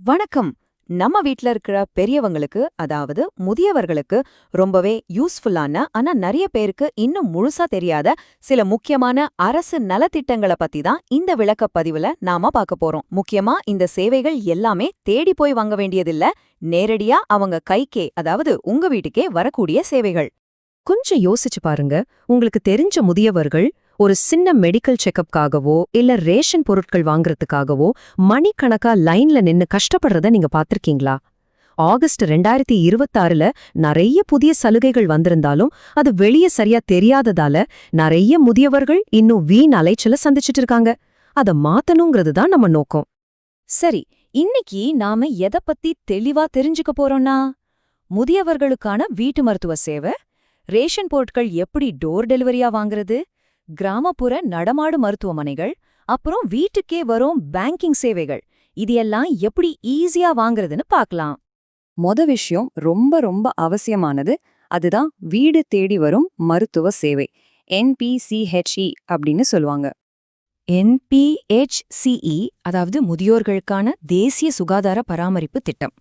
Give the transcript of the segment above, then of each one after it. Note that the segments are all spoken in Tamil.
வணக்கம். நம்ம வீட்ல இருக்கிற பெரியவங்களுக்கு, அதாவது முதியவர்களுக்கு ரொம்பவே யூஸ்ஃபுல்லான, ஆனா நிறைய பேருக்கு இன்னும் முழுசா தெரியாத சில முக்கியமான அரசு நலத்திட்டங்கள பத்தி தான் இந்த விளக்கப் பதிவுல நாம பார்க்க போறோம். முக்கியமா இந்த சேவைகள் எல்லாமே தேடி போய் வாங்க வேண்டியதில்ல, நேரடியா அவங்க கைக்கே, அதாவது உங்க வீட்டுக்கே வரக்கூடிய சேவைகள். கொஞ்சம் யோசிச்சு பாருங்க. உங்களுக்கு தெரிஞ்ச முதியவர்கள் ஒரு சின்ன மெடிக்கல் செக்கப்காகவோ இல்ல ரேஷன் பொருட்கள் வாங்குறதுக்காகவோ மணிக்கணக்கா லைன்ல நின்னு கஷ்டப்படுறத நீங்க பாத்திருக்கீங்களா? ஆகஸ்ட் 2026ல நிறைய புதிய சலுகைகள் வந்திருந்தாலும் அது வெளியே சரியா தெரியாததால நிறைய முதியவர்கள் இன்னும் வீண் அலைச்சல சந்திச்சிட்டு இருக்காங்க. அத மாத்தணுங்கிறது தான் நம்ம நோக்கம். சரி, இன்னைக்கு நாம எதை பத்தி தெளிவா தெரிஞ்சுக்க போறோம்னா, முதியவர்களுக்கான வீட்டு மருத்துவ சேவை, ரேஷன் பொருட்கள் எப்படி டோர் டெலிவரியா வாங்குறது, கிராமப்புற நடமாடு மருத்துவமனைகள், அப்புறம் வீட்டுக்கே வரும் பேங்கிங் சேவைகள், இது எல்லாம் எப்படி ஈஸியா வாங்குறதுன்னு பார்க்கலாம். விஷயம் ரொம்ப ரொம்ப அவசியமானது. அதுதான் வீடு தேடி வரும் மருத்துவ சேவை. NPCHE அப்படின்னு சொல்லுவாங்க. NPHCE, அதாவது முதியோர்களுக்கான தேசிய சுகாதார பராமரிப்பு திட்டம்.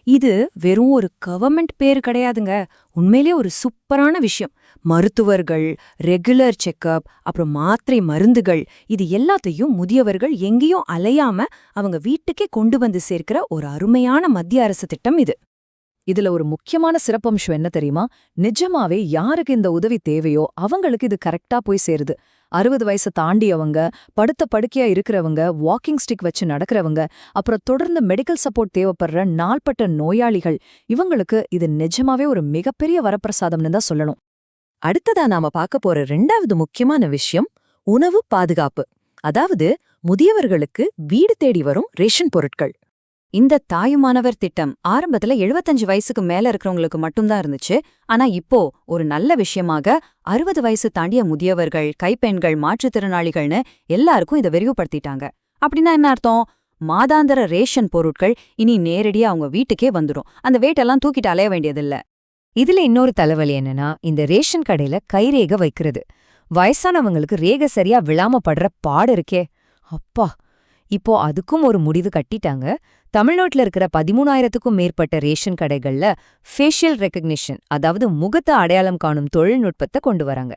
இது வெறும் ஒரு கவர்மெண்ட் பேரு கிடையாதுங்க, உண்மையிலே ஒரு சூப்பரான விஷயம். மருத்துவர்கள், ரெகுலர் செக்கப், அப்புறம் மாத்திரை மருந்துகள், இது எல்லாத்தையும் முதியவர்கள் எங்கேயும் அலையாம அவங்க வீட்டுக்கே கொண்டு வந்து சேர்க்கிற ஒரு அருமையான மத்திய அரசு திட்டம் இது. இதுல ஒரு முக்கியமான சிறப்பம்சம் என்ன தெரியுமா? நிஜமாவே யாருக்கு இந்த உதவி தேவையோ அவங்களுக்கு இது கரெக்டா போய் சேருது. 60 வயசு தாண்டியவங்க, படுத்த படுக்கையா இருக்கிறவங்க, வாக்கிங் ஸ்டிக் வச்சு நடக்கிறவங்க, அப்புறம் தொடர்ந்து மெடிக்கல் சப்போர்ட் தேவைப்படுற நாள்பட்ட நோயாளிகள், இவங்களுக்கு இது நிஜமாவே ஒரு மிகப்பெரிய வரப்பிரசாதம்னு தான் சொல்லணும். அடுத்ததா நாம பார்க்க போற 2வது முக்கியமான விஷயம் உணவு பாதுகாப்பு. அதாவது முதியவர்களுக்கு வீடு தேடி வரும் ரேஷன் பொருட்கள். இந்த தாயுமானவர் திட்டம் ஆரம்பத்துல 75 வயசுக்கு மேல இருக்கிறவங்களுக்கு மட்டும்தான் இருந்துச்சு. ஆனா இப்போ ஒரு நல்ல விஷயமாக 60 வயசு தாண்டிய முதியவர்கள், கைப்பெண்கள், மாற்றுத்திறனாளிகள்னு எல்லாருக்கும் இதை விரிவுபடுத்திட்டாங்க. அப்படின்னா என்ன அர்த்தம்? மாதாந்திர ரேஷன் பொருட்கள் இனி நேரடியா அவங்க வீட்டுக்கே வந்துடும். அந்த வேட்டெல்லாம் தூக்கிட்டு அலைய வேண்டியதில்ல. இதுல இன்னொரு தலைவலி என்னன்னா, இந்த ரேஷன் கடையில கைரேகை வைக்கிறது. வயசானவங்களுக்கு ரேகை சரியா விழாம படுற பாடு இருக்கே, அப்பா! இப்போ அதுக்கும் ஒரு முடிவு கட்டிட்டாங்க. தமிழ்நாட்டுல இருக்கிற 13,000க்கும் மேற்பட்ட ரேஷன் கடைகள்ல ஃபேஷியல் ரெகக்னிஷன், அதாவது முகத்தை அடையாளம் காணும் தொழில்நுட்பத்தை கொண்டு வராங்க.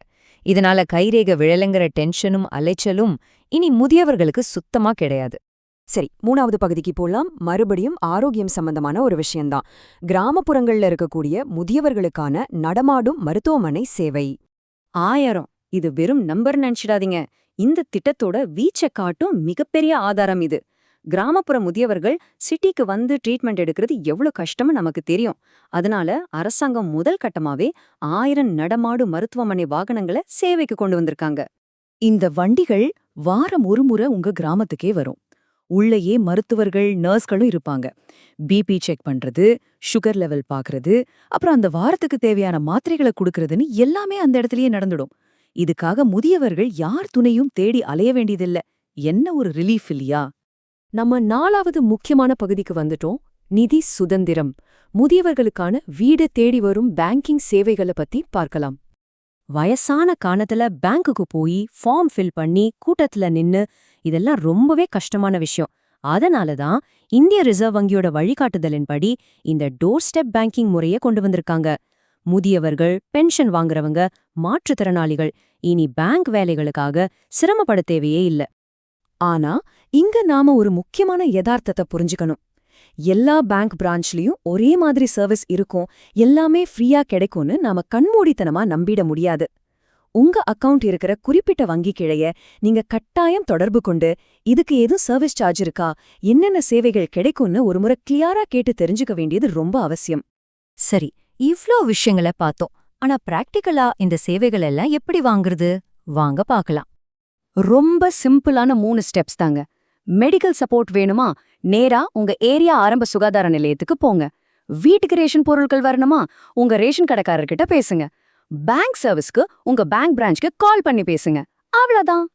இதனால கைரேகை விழலைங்கிற டென்ஷனும் அலைச்சலும் இனி முதியவர்களுக்கு சுத்தமா கிடையாது. சரி, 3வது பகுதிக்கு போலாம். மறுபடியும் ஆரோக்கியம் சம்பந்தமான ஒரு விஷயம்தான். கிராமப்புறங்கள்ல இருக்கக்கூடிய முதியவர்களுக்கான நடமாடும் மருத்துவமனை சேவை. 1000 இது வெறும் நம்பர் நினைச்சிடாதீங்க. இந்த திட்டத்தோட வீச்ச காட்டும் மிகப்பெரிய ஆதாரம் இது. கிராமப்புற முதியவர்கள் சிட்டிக்கு வந்து ட்ரீட்மெண்ட் எடுக்கிறது எவ்வளவு கஷ்டம்னு நமக்கு தெரியும். அதனால அரசாங்கம் முதல் கட்டமாவே 1000 நடமாடு மருத்துவமனை வாகனங்களை சேவைக்கு கொண்டு வந்திருக்காங்க. இந்த வண்டிகள் வாரம் ஒரு முறை உங்க கிராமத்துக்கே வரும். உள்ளேயே மருத்துவர்கள், நர்ஸ்களும் இருப்பாங்க. பிபி செக் பண்றது, சுகர் லெவல் பாக்குறது, அப்புறம் அந்த வாரத்துக்கு தேவையான மாத்திரைகளை கொடுக்கறதுன்னு எல்லாமே அந்த இடத்துலயே நடந்துடும். இதுக்காக முதியவர்கள் யார் துணையும் தேடி அலைய வேண்டியதில்ல. என்ன ஒரு ரிலீஃப் இல்லையா? நம்ம 4வது முக்கியமான பகுதிக்கு வந்துட்டோம். நிதி சுதந்திரம். முதியவர்களுக்கான வீடு தேடி வரும் பேங்கிங் சேவைகளை பத்தி பார்க்கலாம். வயசான காலத்துல பேங்குக்கு போய் ஃபார்ம் ஃபில் பண்ணி கூட்டத்துல நின்னு, இதெல்லாம் ரொம்பவே கஷ்டமான விஷயம். அதனாலதான் இந்திய ரிசர்வ் வங்கியோட வழிகாட்டுதலின்படி இந்த டோர் ஸ்டெப் பேங்கிங் முறையை கொண்டு வந்திருக்காங்க. முதியவர்கள், பென்ஷன் வாங்குறவங்க, மாற்றுத்திறனாளிகள் இனி பேங்க் வேலைகளுக்காக சிரமப்பட தேவையே இல்ல. ஆனா இங்க நாம ஒரு முக்கியமான யதார்த்தத்தை புரிஞ்சுக்கணும். எல்லா பேங்க் பிரான்ச்லயும் ஒரே மாதிரி சர்வீஸ் இருக்கும், எல்லாமே ஃப்ரீயா கிடைக்கும்னு நாம கண்மூடித்தனமா நம்பிட முடியாது. உங்க அக்கவுண்ட் இருக்கிற குறிப்பிட்ட வங்கி கிளைய நீங்க கட்டாயம் தொடர்பு கொண்டு, இதுக்கு ஏதும் சர்வீஸ் சார்ஜ் இருக்கா, என்னென்ன சேவைகள் கிடைக்கும்னு ஒருமுறை கிளியரா கேட்டு தெரிஞ்சுக்க வேண்டியது ரொம்ப அவசியம். சரி, இவ்ளோ விஷயங்களை பார்த்தோம். ஆனா பிராக்டிகலா இந்த சேவைகள் எல்லாம் எப்படி வாங்குறது? வாங்க பார்க்கலாம். ரொம்ப சிம்பிளான 3 ஸ்டெப்ஸ் தாங்க. மெடிக்கல் சப்போர்ட் வேணுமா? நேரா உங்க ஏரியா ஆரம்ப சுகாதார நிலையத்துக்கு போங்க. வீட்டுக்கு ரேஷன் பொருட்கள் வரணுமா? உங்க ரேஷன் கடைக்காரர்கிட்ட பேசுங்க. பேங்க் சர்வீஸ்க்கு உங்க பேங்க் பிரான்ச்க்கு கால் பண்ணி பேசுங்க. அவ்வளவுதான்.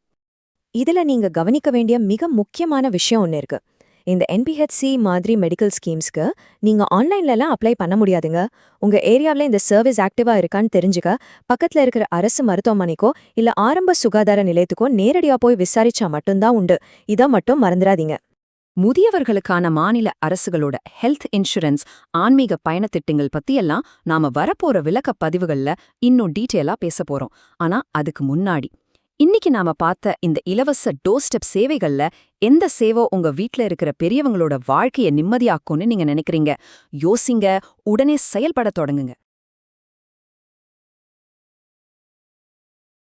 இதுல நீங்க கவனிக்க வேண்டிய மிக முக்கியமான விஷயம் ஒன்னு இருக்கு. இந்த NPHC மாதிரி மெடிக்கல் ஸ்கீம்ஸ்க்கு நீங்க ஆன்லைன்லலாம் அப்ளை பண்ண முடியாதுங்க. உங்க ஏரியாவில் இந்த சர்வீஸ் ஆக்டிவா இருக்கான்னு தெரிஞ்சுக்க பக்கத்துல இருக்கிற அரசு மருத்துவமனைக்கோ இல்ல ஆரம்ப சுகாதார நிலையத்துக்கோ நேரடியா போய் விசாரிச்சா மட்டும்தான் உண்டு. இதை மட்டும் மறந்துடாதீங்க. முதியவர்களுக்கான மாநில அரசுகளோட ஹெல்த் இன்சூரன்ஸ், ஆன்மீக பயணத்திட்டங்கள் பத்தியெல்லாம் நாம வரப்போற விளக்க பதிவுகள்ல இன்னும் டீட்டெயிலா பேச போறோம். ஆனா அதுக்கு முன்னாடி இன்னைக்கு நாம பார்த்த இந்த இலவச டோர் ஸ்டெப் சேவைகள்ல எந்த சேவை உங்க வீட்ல இருக்கிற பெரியவங்களோட வாழ்க்கைய நிம்மதியாக்கும்னு நீங்க நினைக்கிறீங்க? யோசிங்க, உடனே செயல்பட தொடங்குங்க.